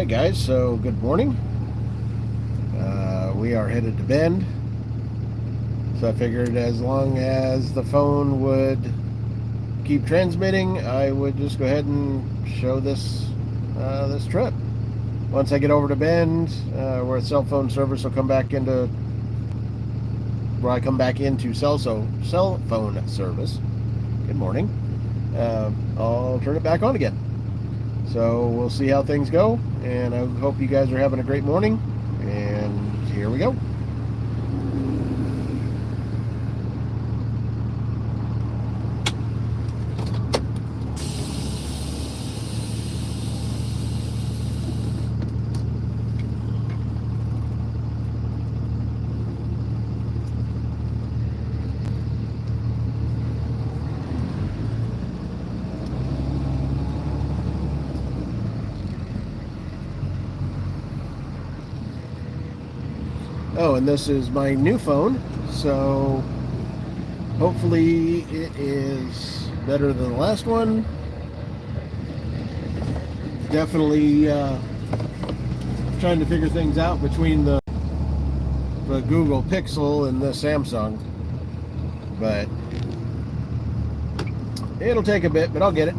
Alright guys, so good morning. We are headed to Bend. So I figured as long as the phone would keep transmitting, I would just go ahead and show this this trip. Once I get over to Bend, where cell phone service will come back into where I come back into cell phone service. Good morning. I'll turn it back on again. So we'll see how things go, and I hope you guys are having a great morning, and here we go. Oh, and this is my new phone, so hopefully it is better than the last one. Definitely trying to figure things out between the Google Pixel and the Samsung, but it'll take a bit, but I'll get it.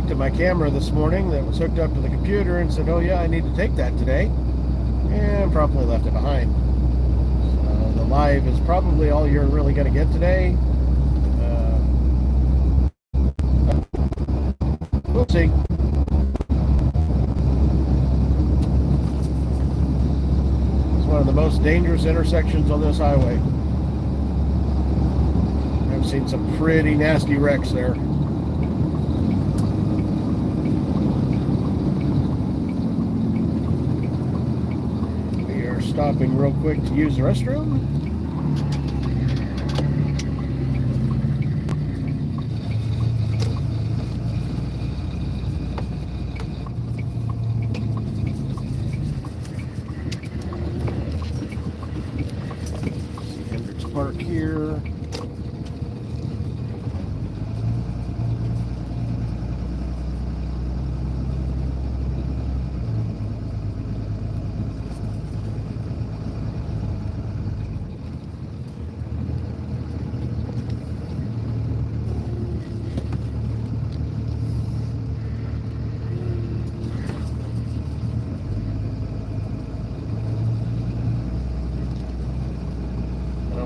looked at my camera this morning that was hooked up to the computer and said, oh yeah, I need to take that today, and promptly left it behind. So the live is probably all you're really going to get today. We'll see. It's one of the most dangerous intersections on this highway. I've seen some pretty nasty wrecks there. We are stopping real quick to use the restroom. Park here.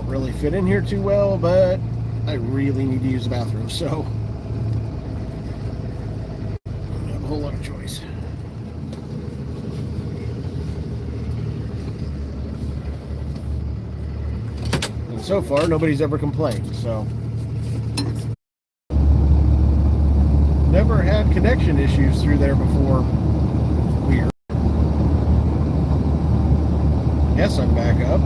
Really fit in here too well, but I really need to use the bathroom, so I don't have a whole lot of choice. And so far, nobody's ever complained, so never had connection issues through there before. Weird. Guess I'm back up.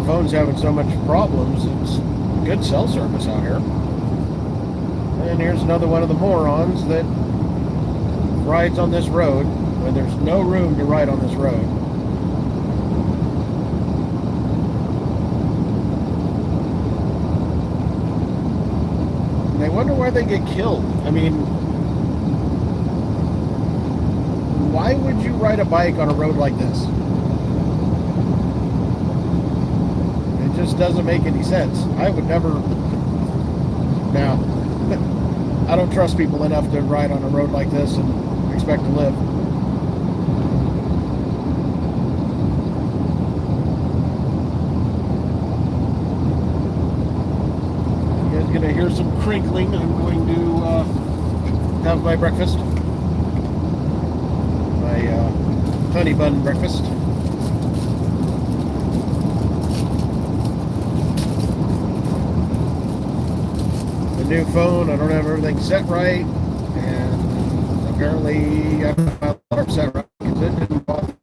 Phone's having so much problems. It's good cell service out here. And here's another one of the morons that rides on this road when there's no room to ride on this road. And I wonder why they get killed. I mean, why would you ride a bike on a road like this? Just doesn't make any sense. I would never. Now, I don't trust people enough to ride on a road like this and expect to live. You guys gonna hear some crinkling. I'm going to have my breakfast. My honey bun breakfast. New phone, I don't have everything set right, and apparently I have my alarm set right because it didn't bother.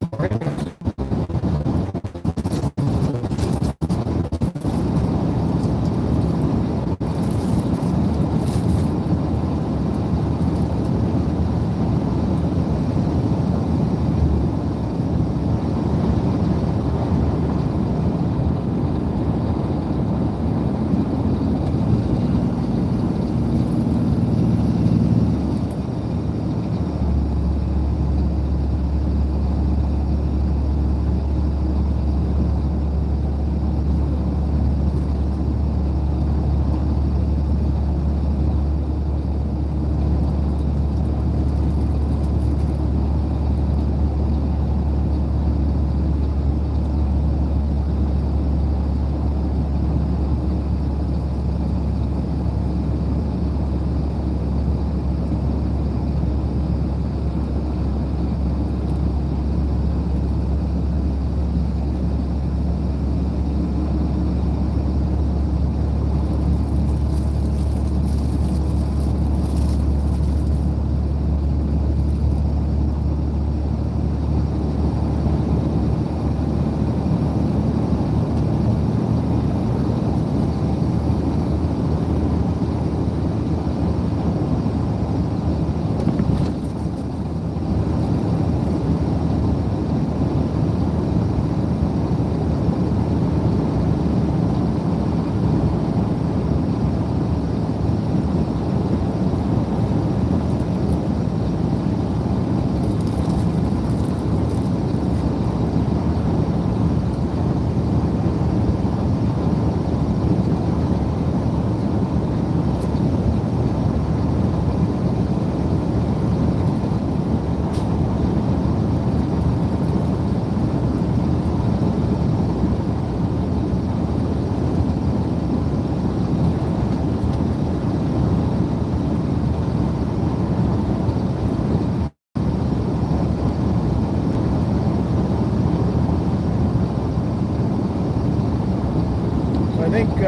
think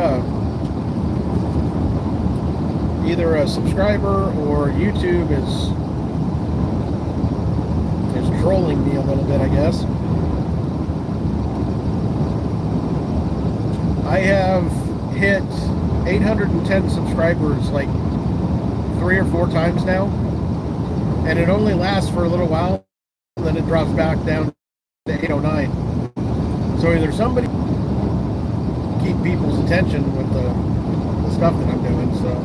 either a subscriber or YouTube is trolling me a little bit, I guess. I have hit 810 subscribers like 3 or 4 times now, and it only lasts for a little while, then it drops back down to 809. So either somebody keep people's attention with the stuff that I'm doing, so.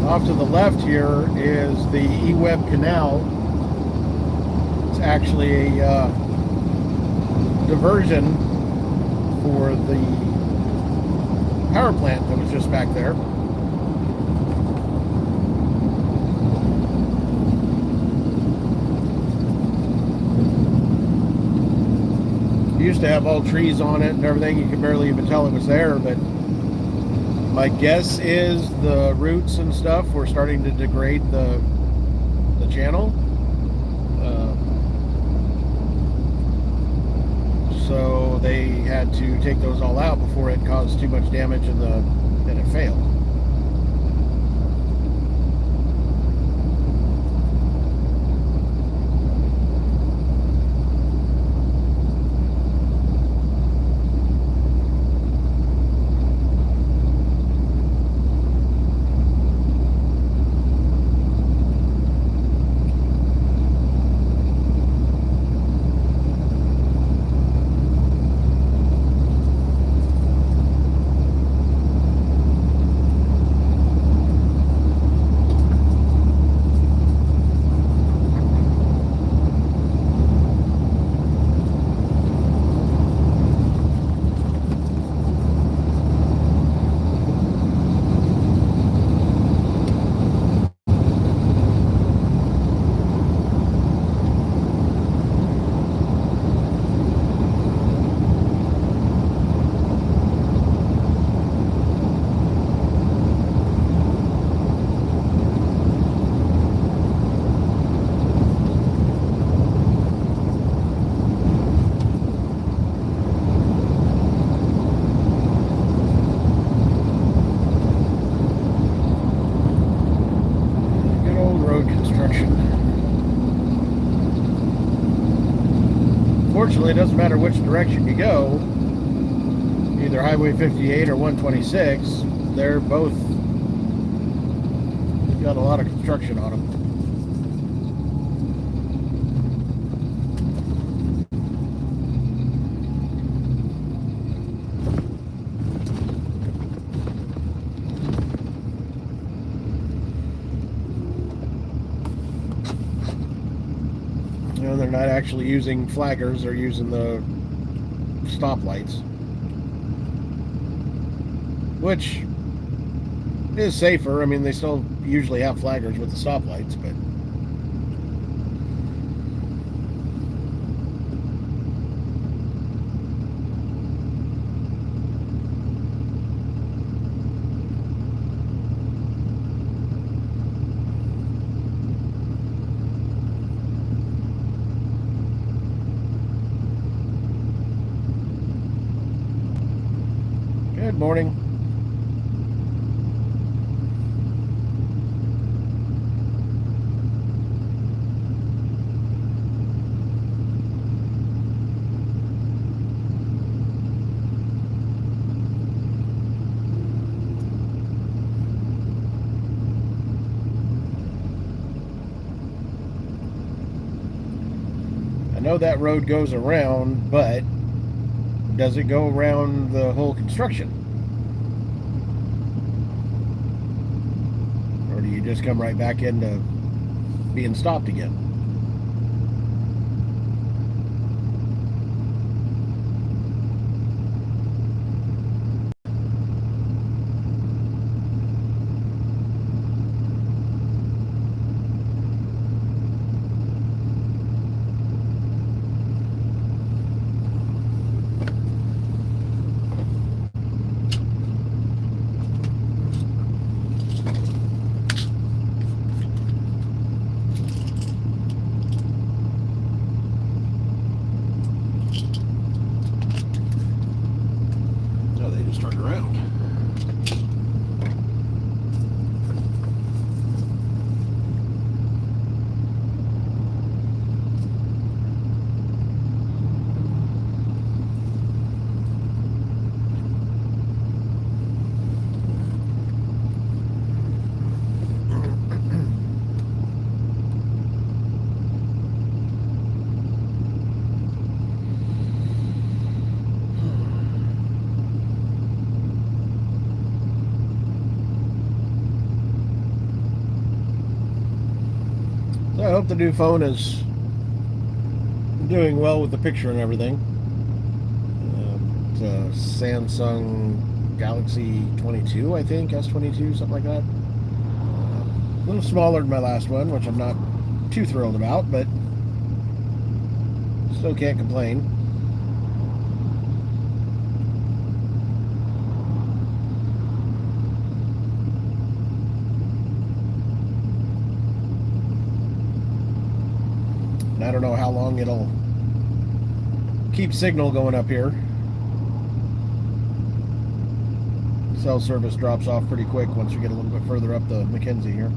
Off to the left here is the E-Web Canal. It's actually a diversion for the power plant that was just back there. It used to have all trees on it and everything. You could barely even tell it was there, but my guess is the roots and stuff were starting to degrade the channel. So they had to take those all out before it caused too much damage and it failed. Fortunately, it doesn't matter which direction you go, either Highway 58 or 126, they're both got a lot of construction on them. actually using flaggers. They're using the stoplights, which is safer. I mean, they still usually have flaggers with the stoplights, but good morning. I know that road goes around, but does it go around the whole construction? Or do you just come right back into being stopped again? So I hope the new phone is doing well with the picture and everything. It's a Samsung Galaxy 22, I think, S22, something like that. A little smaller than my last one, which I'm not too thrilled about, but still can't complain. And I don't know how long it'll keep signal going up here. Cell service drops off pretty quick once you get a little bit further up the McKenzie here.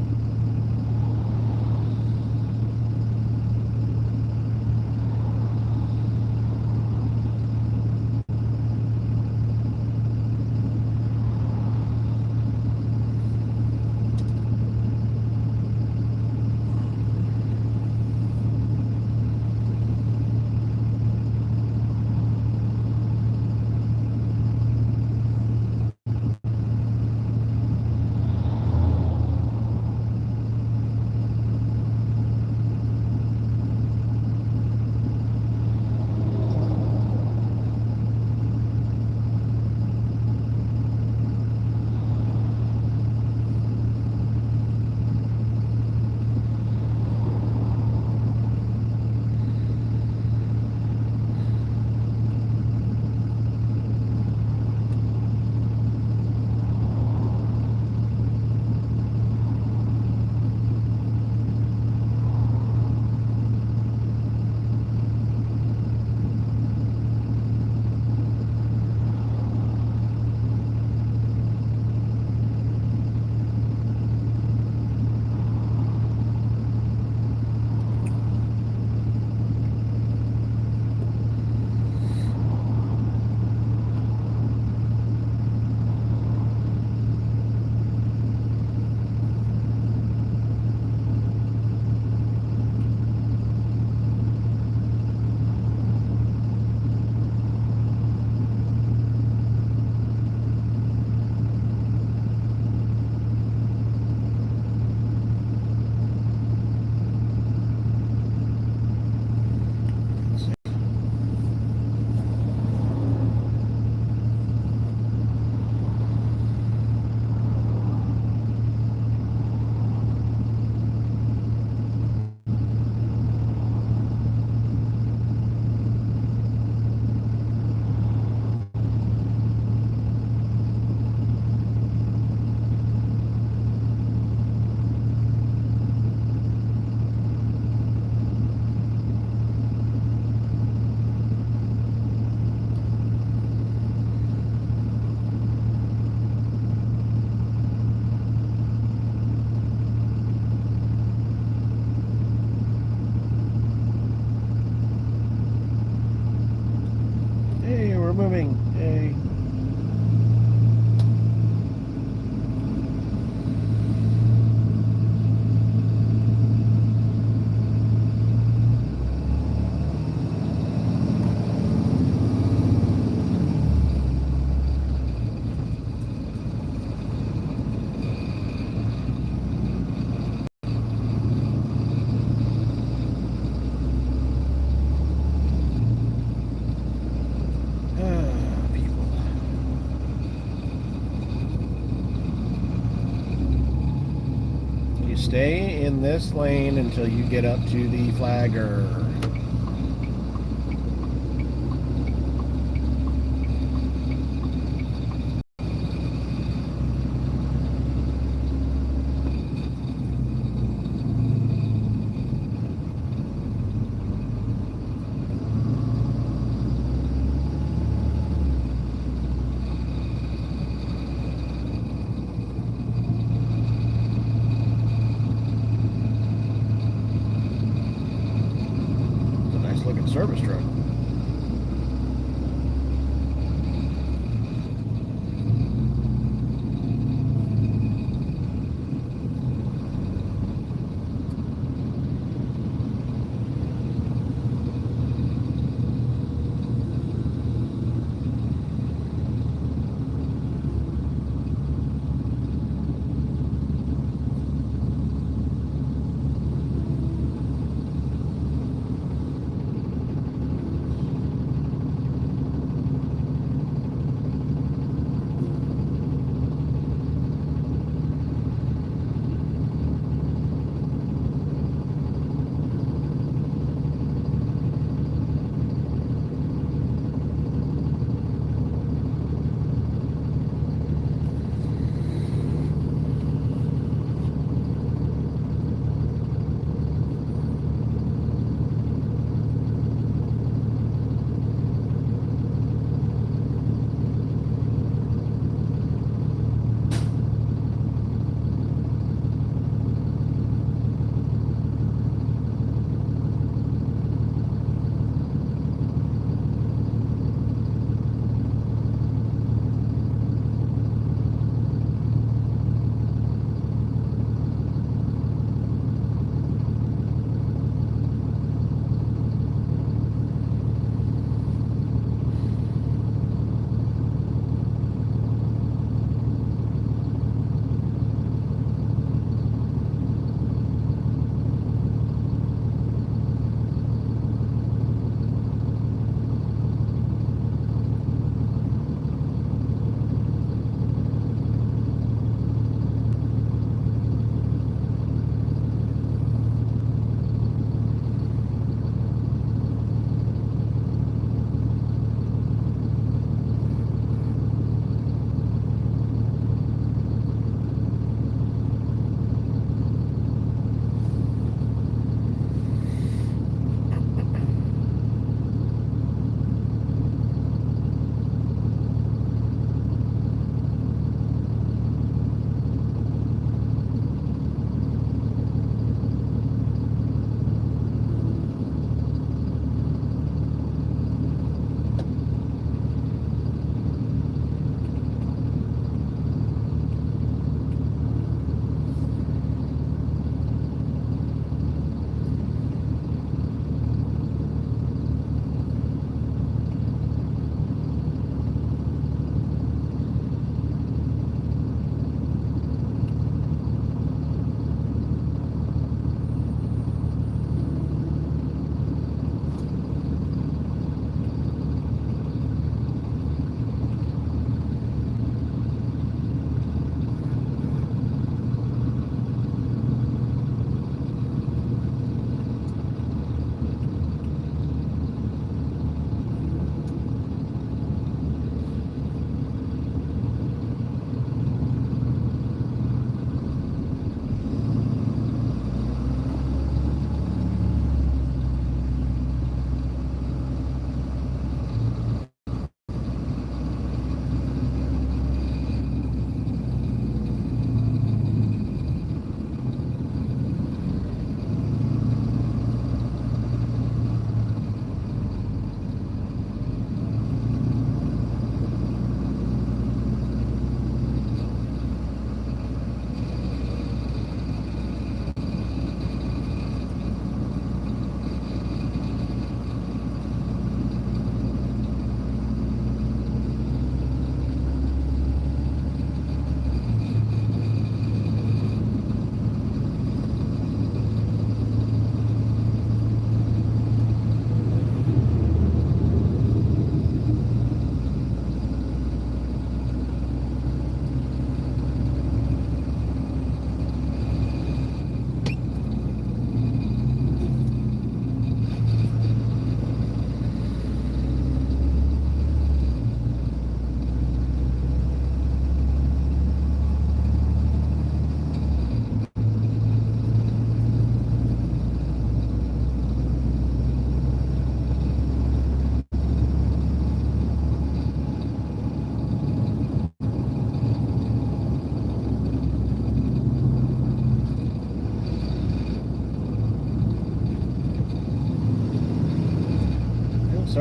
we're moving. Yay. Stay in this lane until you get up to the flagger.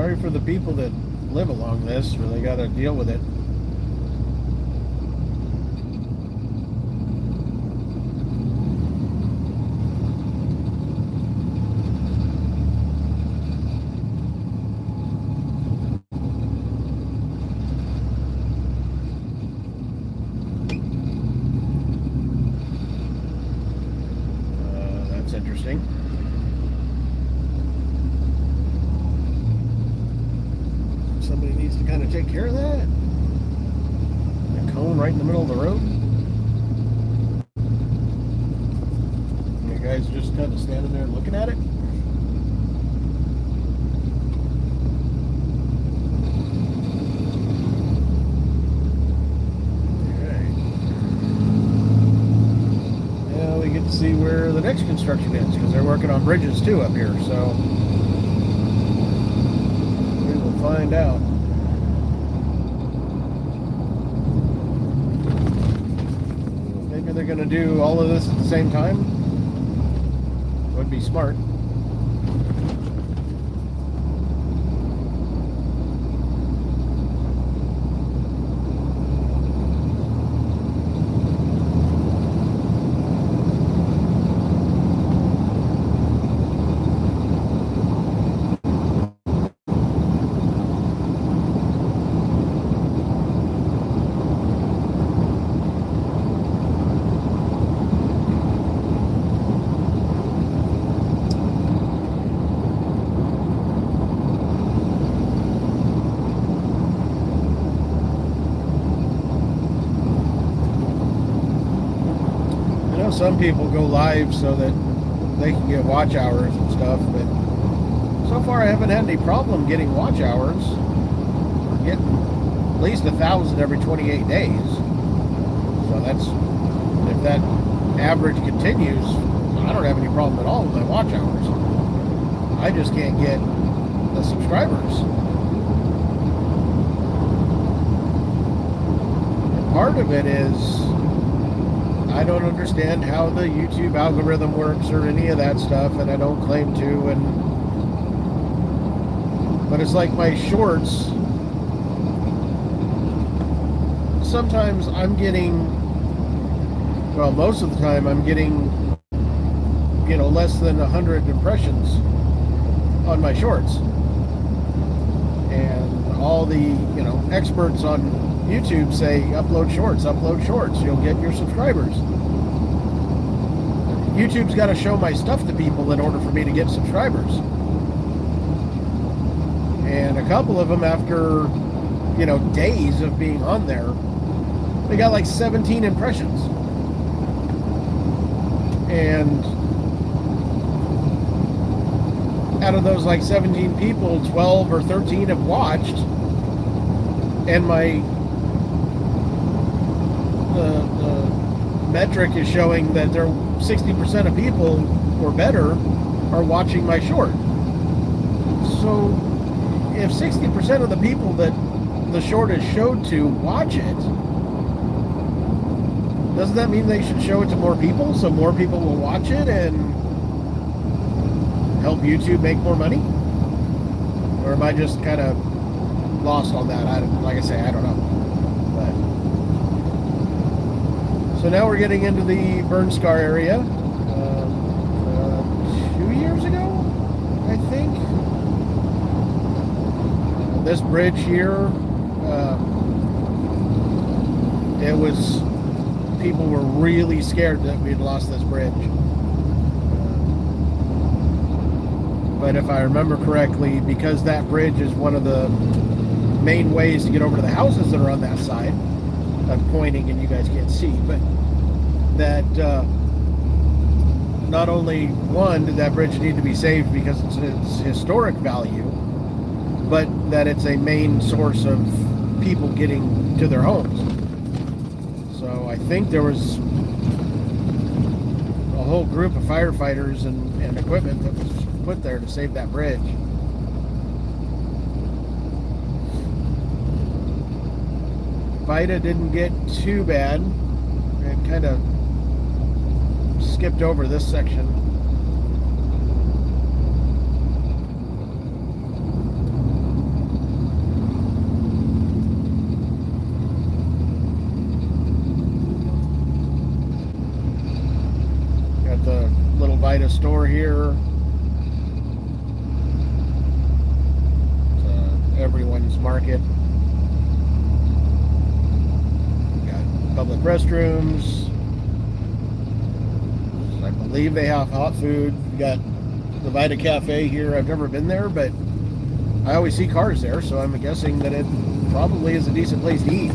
sorry for the people that live along this, or they got to deal with it. That's interesting. Somebody needs to kind of take care of that. A cone right in the middle of the road. You guys just kind of standing there looking at it. See where the next construction is, because they're working on bridges too up here, so we will find out. Maybe they're going to do all of this at the same time. Would be smart. Some people go live so that they can get watch hours and stuff, but so far I haven't had any problem getting watch hours. We're getting at least 1,000 every 28 days. So that's, if that average continues, I don't have any problem at all with my watch hours. I just can't get the subscribers. And part of it is I don't understand how the YouTube algorithm works or any of that stuff, and I don't claim to. But it's like my shorts. Sometimes I'm getting, well, most of the time I'm getting, less than 100 impressions on my shorts. And all the, experts on YouTube say upload shorts, you'll get your subscribers. YouTube's got to show my stuff to people in order for me to get subscribers. And a couple of them, after days of being on there, they got like 17 impressions. And out of those like 17 people, 12 or 13 have watched, and my the metric is showing that there 60% of people or better are watching my short. So if 60% of the people that the short is showed to watch it, doesn't that mean they should show it to more people so more people will watch it and help YouTube make more money? Or am I just kind of lost on that? Like I say, I don't know. So now we're getting into the burn scar area. 2 years ago, I think. This bridge here, people were really scared that we had lost this bridge. But if I remember correctly, because that bridge is one of the main ways to get over to the houses that are on that side, I'm pointing and you guys can't see, but that not only one did that bridge need to be saved because it's its historic value, but that it's a main source of people getting to their homes. So I think there was a whole group of firefighters and equipment that was put there to save that bridge. Vida didn't get too bad. It kind of skipped over this section. inside a store here. It's everyone's market. Got public restrooms. I believe they have hot food. We got the Vita Cafe here. I've never been there, but I always see cars there, so I'm guessing that it probably is a decent place to eat.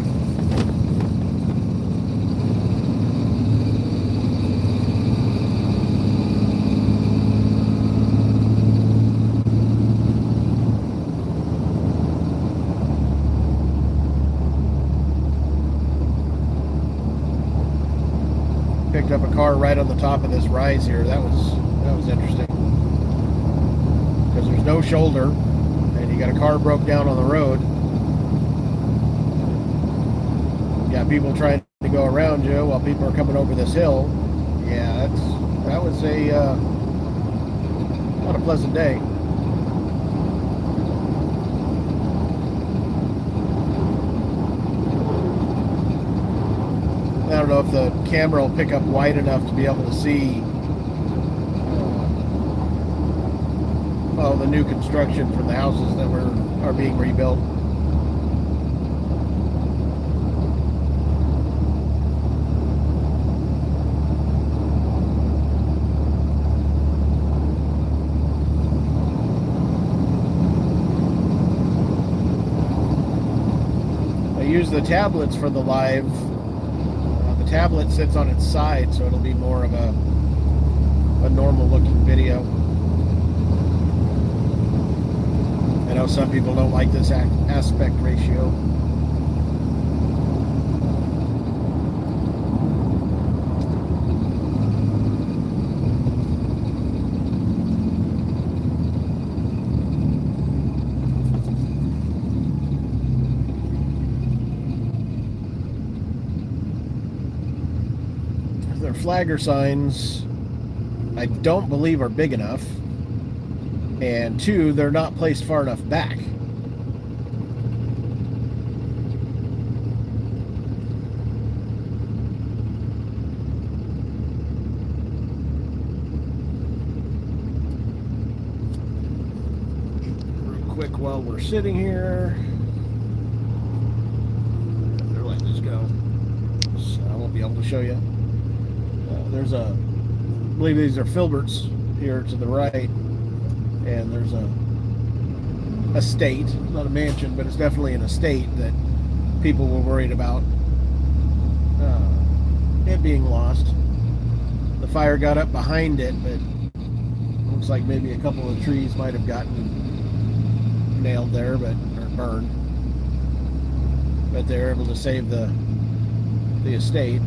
Picked up a car right on the top of this rise here. That was interesting, because there's no shoulder and you got a car broke down on the road. You got people trying to go around you while people are coming over this hill. Yeah, that was not a pleasant day. I don't know if the camera will pick up wide enough to be able to see the new construction from the houses that are being rebuilt. I use the tablets for the live. The tablet sits on its side, so it'll be more of a normal looking video. I know some people don't like this aspect ratio. Their flagger signs, I don't believe, are big enough. And two, they're not placed far enough back. Real quick while we're sitting here. They're letting us go, so I won't be able to show you. There's I believe these are filberts here to the right. And there's a estate, not a mansion, but it's definitely an estate that people were worried about it being lost. The fire got up behind it, but looks like maybe a couple of trees might have gotten nailed there, or burned. But they're able to save the estate.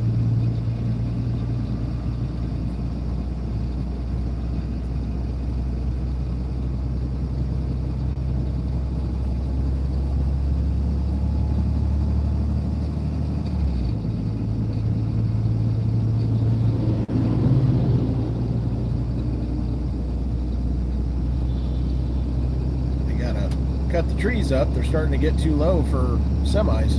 Cut the trees up. They're starting to get too low for semis.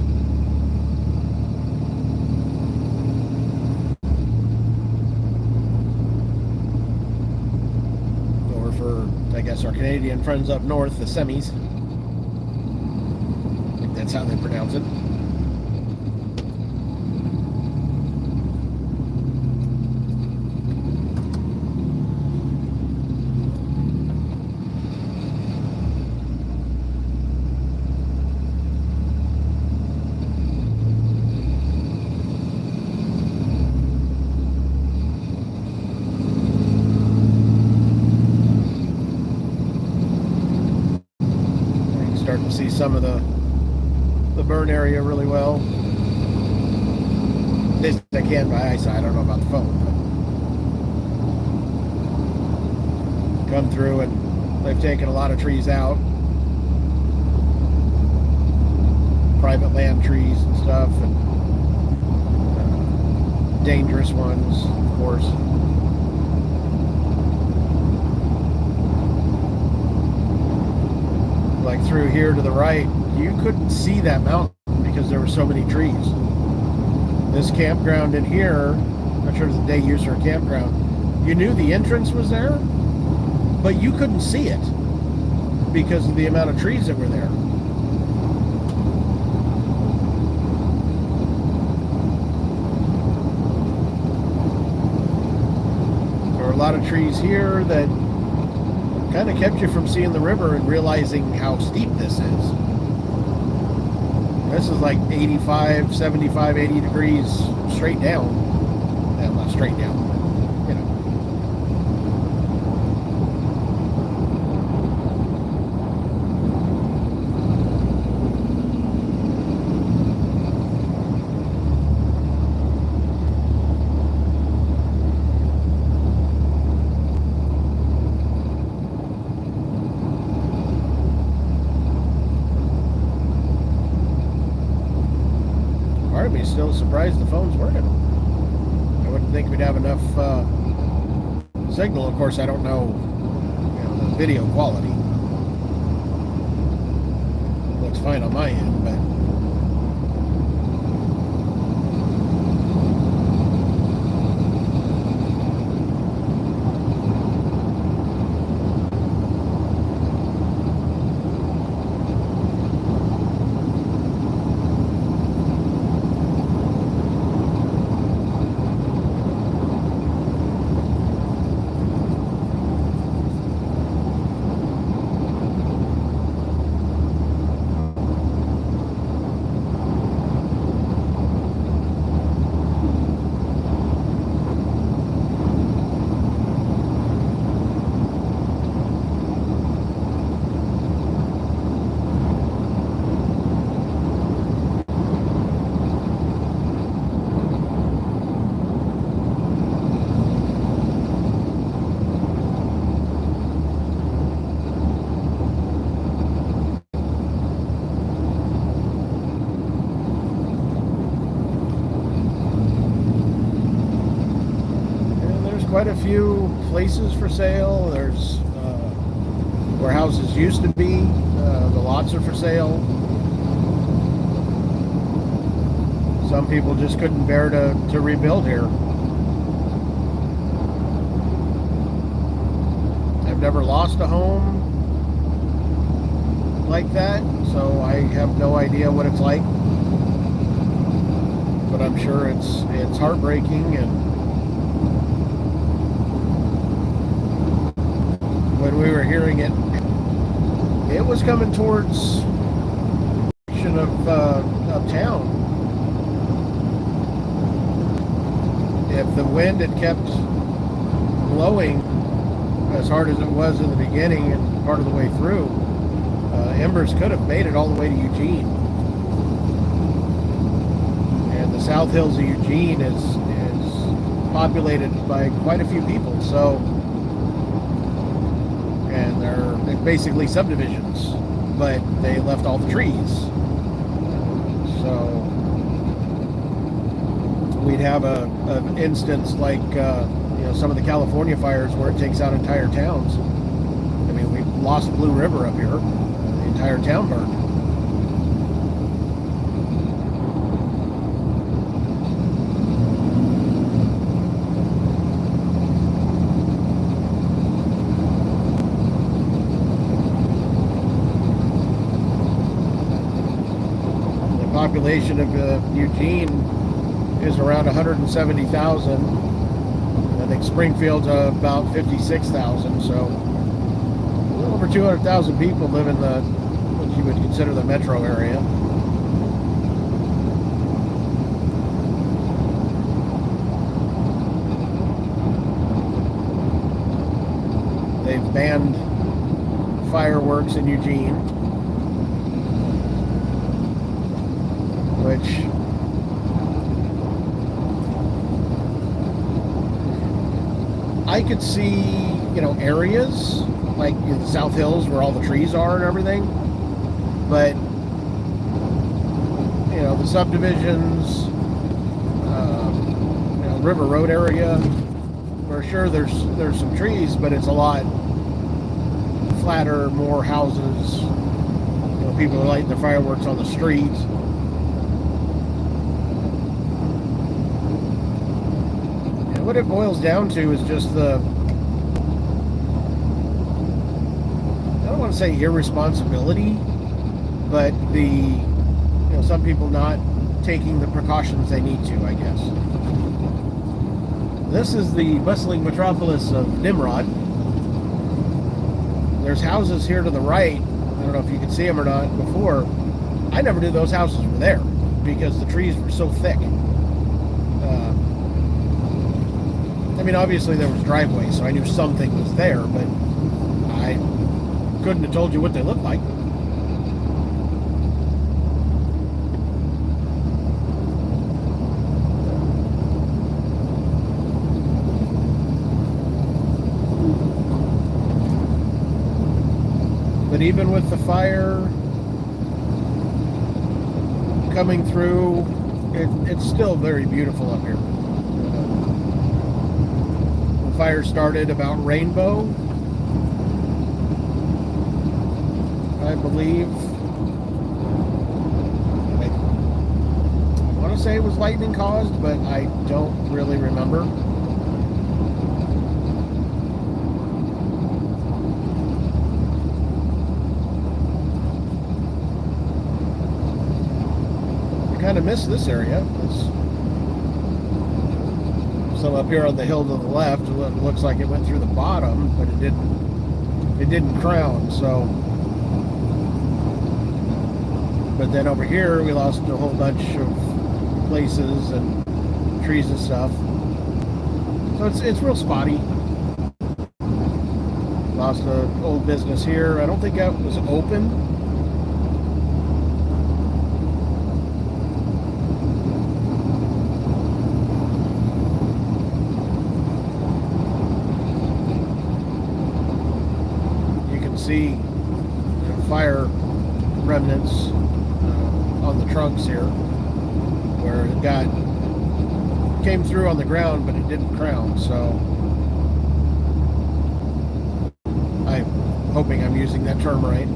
Or for, I guess, our Canadian friends up north, the semis. I think that's how they pronounce it. Starting to see some of the burn area really well. This I can by eyesight. I don't know about the phone. But come through, and they've taken a lot of trees out, private land trees and stuff, and dangerous ones, of course. Like through here to the right, you couldn't see that mountain because there were so many trees. This campground in here, not sure it's a day use for a campground, You knew the entrance was there, but you couldn't see it because of the amount of trees that were there. There were a lot of trees here that kind of kept you from seeing the river and realizing how steep this is. This is like 85, 75, 80 degrees straight down. Well, not straight down, but, you know. Part of me is still surprised the phone's working. I wouldn't think we'd have enough signal. Of course, I don't know, the video quality. Looks fine on my end, but quite a few places for sale. There's where houses used to be. The lots are for sale. Some people just couldn't bear to rebuild here. I've never lost a home like that, so I have no idea what it's like. But I'm sure it's heartbreaking. And when we were hearing it, it was coming towards of town. If the wind had kept blowing as hard as it was in the beginning and part of the way through, embers could have made it all the way to Eugene. And the South Hills of Eugene is populated by quite a few people, so, and they're basically subdivisions, but they left all the trees. So we'd have an instance like some of the California fires where it takes out entire towns. I mean, we lost Blue River up here. The entire town burned. The population of Eugene is around 170,000. I think Springfield's about 56,000, so a little over 200,000 people live in what you would consider the metro area. They've banned fireworks in Eugene, which I could see, areas like the South Hills where all the trees are and everything, but the subdivisions, River Road area, where sure there's some trees, but it's a lot flatter, more houses. People are lighting their fireworks on the street. what it boils down to is just the, I don't want to say irresponsibility, but the, you know, some people not taking the precautions they need to, I guess. This is the bustling metropolis of Nimrod. There's houses here to the right. I don't know if you can see them or not. Before, I never knew those houses were there because the trees were so thick. I mean, obviously there was driveways, so I knew something was there, but I couldn't have told you what they looked like. But even with the fire coming through, it's still very beautiful up here. The fire started about Rainbow, I believe. I want to say it was lightning caused, but I don't really remember. Kind of miss this area. So up here on the hill to the left, it looks like it went through the bottom, but it didn't crown. So, but then over here we lost a whole bunch of places and trees and stuff. So it's real spotty. Lost an old business here. I don't think that was open. See fire remnants on the trunks here where it came through on the ground, but it didn't crown. So I'm hoping I'm using that term right.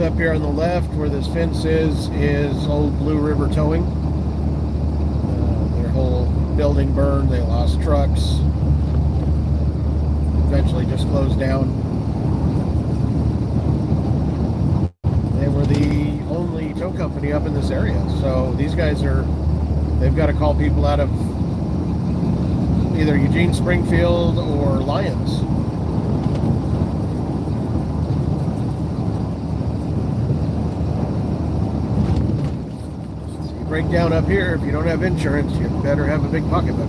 Up here on the left where this fence is Old Blue River Towing. Their whole building burned. They lost trucks. Eventually just closed down. They were the only tow company up in this area. So these guys they've got to call people out of either Eugene, Springfield, or Lyons. Break down up here, if you don't have insurance, you better have a big pocketbook.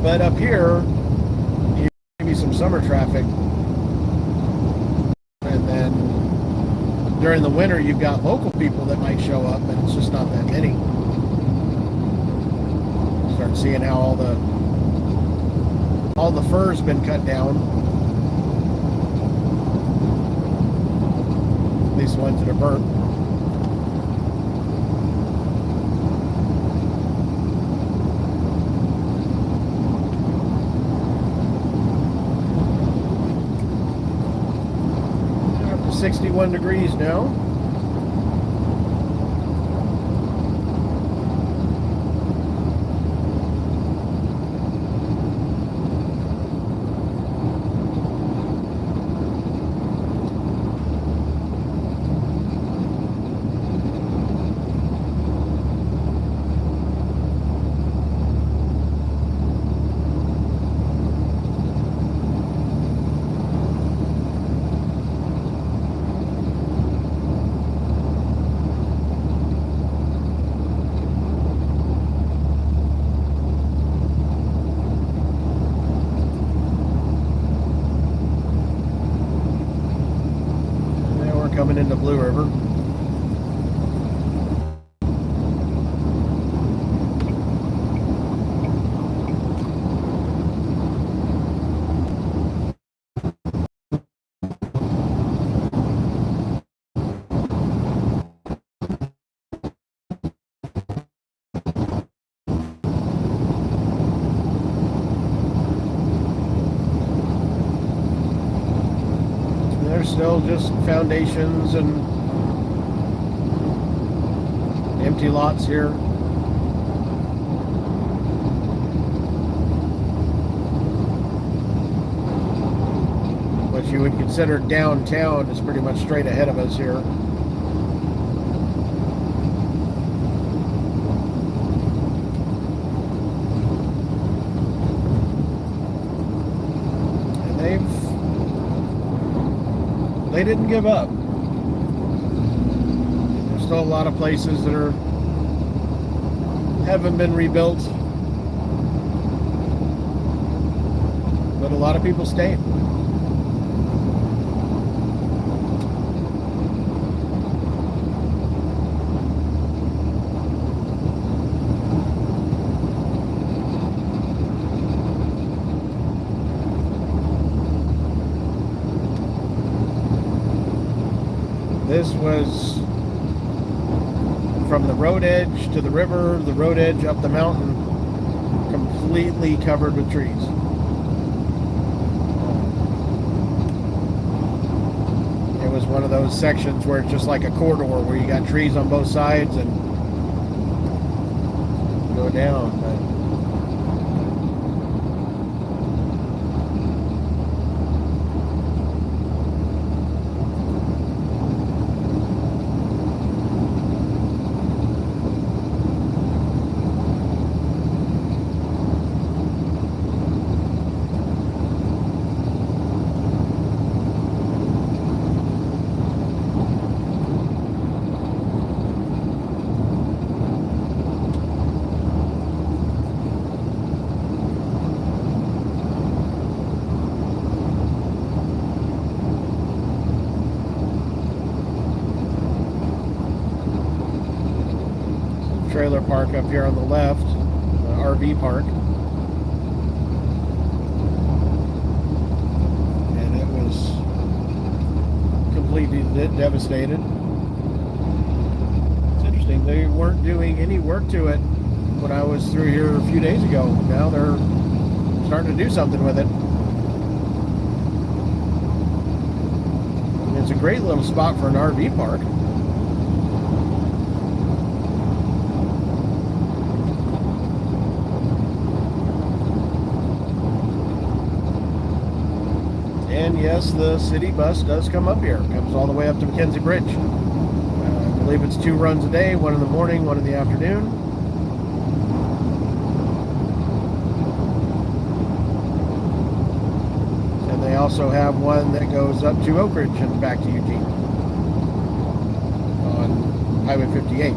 But up here, you give me some summer traffic, and then during the winter, you've got local people that might show up, and it's just not that many. Start seeing how all the fur's been cut down. At least the ones that are burnt. Up to 61 degrees now. Blue River. There's still just foundations and empty lots here. What you would consider downtown is pretty much straight ahead of us here. And they didn't give up. There's still a lot of places that haven't been rebuilt, but a lot of people stayed. This was from the road edge to the river, the road edge up the mountain, completely covered with trees. It was one of those sections where it's just like a corridor where you got trees on both sides and go down. Trailer park up here on the left, the RV park, and it was completely devastated. It's interesting, they weren't doing any work to it when I was through here a few days ago. Now they're starting to do something with it. And it's a great little spot for an RV park. And yes, the city bus does come up here. It comes all the way up to McKenzie Bridge. I believe it's 2 runs a day, one in the morning, one in the afternoon. And they also have one that goes up to Oak Ridge and back to Eugene on Highway 58.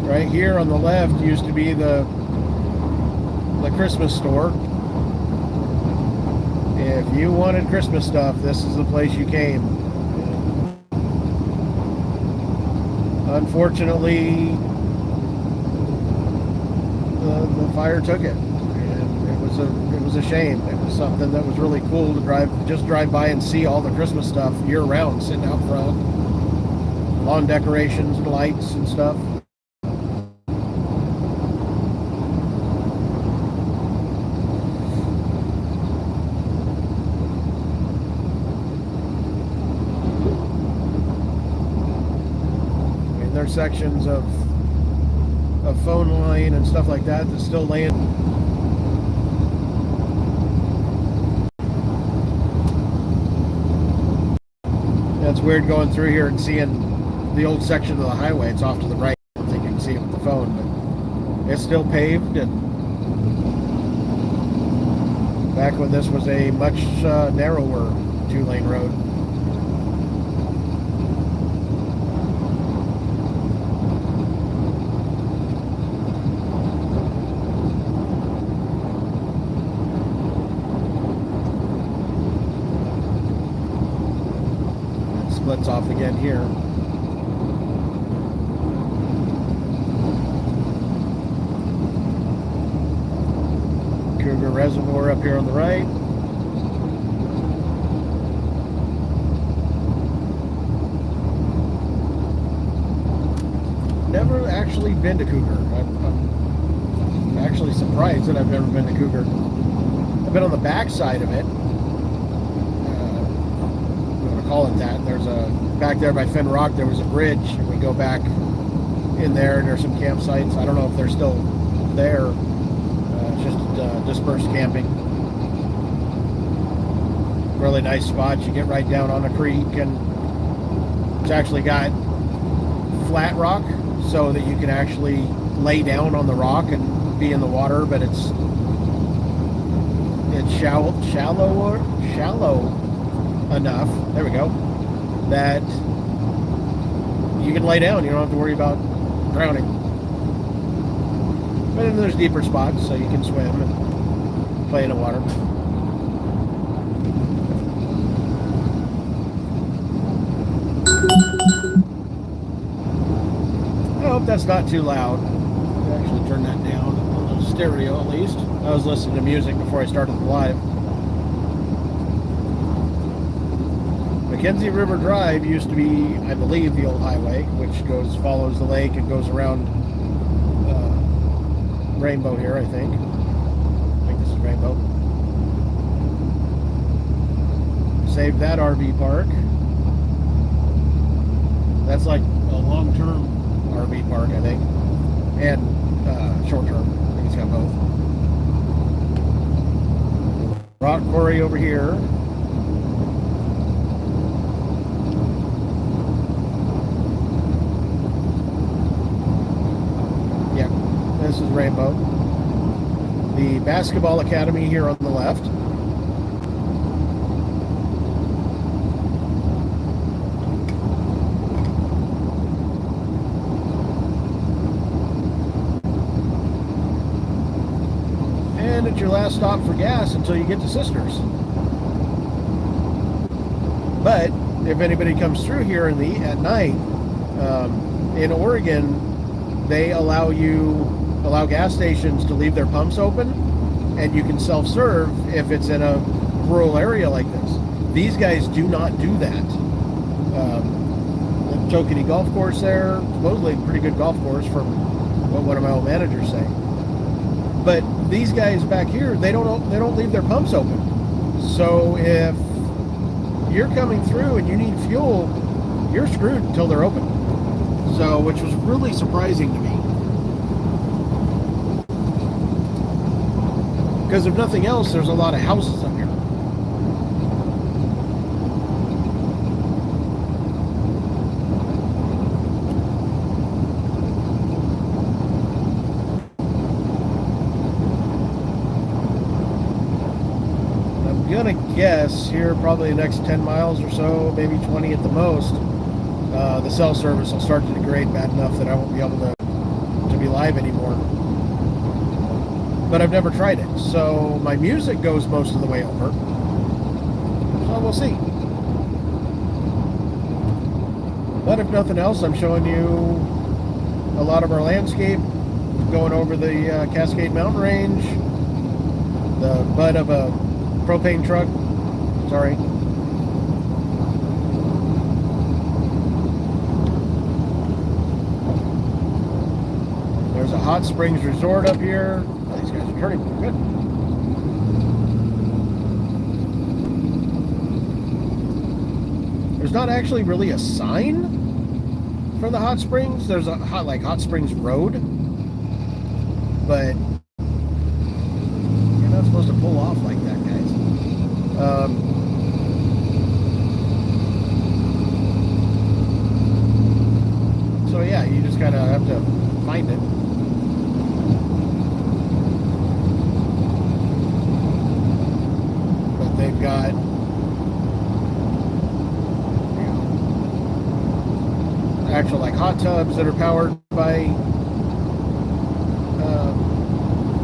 Right here on the left used to be the Christmas store. If you wanted Christmas stuff, this is the place you came. Unfortunately, the fire took it, and it was a shame. It was something that was really cool to drive by and see all the Christmas stuff year round sitting out front, lawn decorations and lights and stuff. There's sections of phone line and stuff like that that's still laying. That's weird going through here and seeing the old section of the highway. It's off to the right. I don't think you can see it with the phone, but it's still paved. And back when this was a much narrower 2-lane road. lights off again here. Cougar Reservoir up here on the right. Never actually been to Cougar. I'm actually surprised that I've never been to Cougar. I've been on the back side of it. I'm going to call it that. There's back there by Finn Rock, there was a bridge, and we go back in there, and there's some campsites. I don't know if they're still there. It's just dispersed camping. Really nice spots. You get right down on a creek, and it's actually got flat rock, so that you can actually lay down on the rock and be in the water, but it's shallow enough, there we go, that you can lay down. You don't have to worry about drowning. But then there's deeper spots, so you can swim and play in the water. I hope that's not too loud. I'll actually turn that down on the stereo at least. I was listening to music before I started the live. Mackenzie River Drive used to be, I believe, the old highway, which follows the lake and goes around Rainbow here, I think. I think this is Rainbow. Save that RV park. That's like a long-term RV park, I think, and short-term. I think it's got both. Rock quarry over here. Yeah, this is Rainbow. The Basketball Academy here on the left. And it's your last stop for gas until you get to Sisters. But if anybody comes through here at night, in Oregon, they allow gas stations to leave their pumps open, and you can self-serve if it's in a rural area like this. These guys do not do that. The Chokini Golf Course there, supposedly a pretty good golf course from what one of my old managers say. But these guys back here, they don't leave their pumps open. So if you're coming through and you need fuel, you're screwed until they're open. So, which was really surprising to me. Because if nothing else, there's a lot of houses up here. Gonna guess here probably the next 10 miles or so, maybe 20 at the most, the cell service will start to degrade bad enough that I won't be able to be live anymore. But I've never tried it, so my music goes most of the way over, so we'll see. But if nothing else, I'm showing you a lot of our landscape, going over the Cascade Mountain Range, the butt of a propane truck, sorry. There's a hot springs resort up here. Oh, these guys are turning pretty good. There's not actually really a sign for the hot springs. There's a hot springs road, but you're not supposed to pull off like that, guys. So yeah, you just kind of have to find it. But they've got, actual like hot tubs that are powered by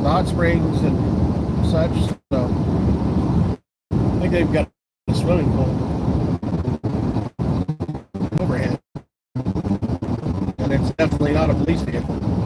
the hot springs and such. So I think they've got a swimming pool. definitely not a police vehicle.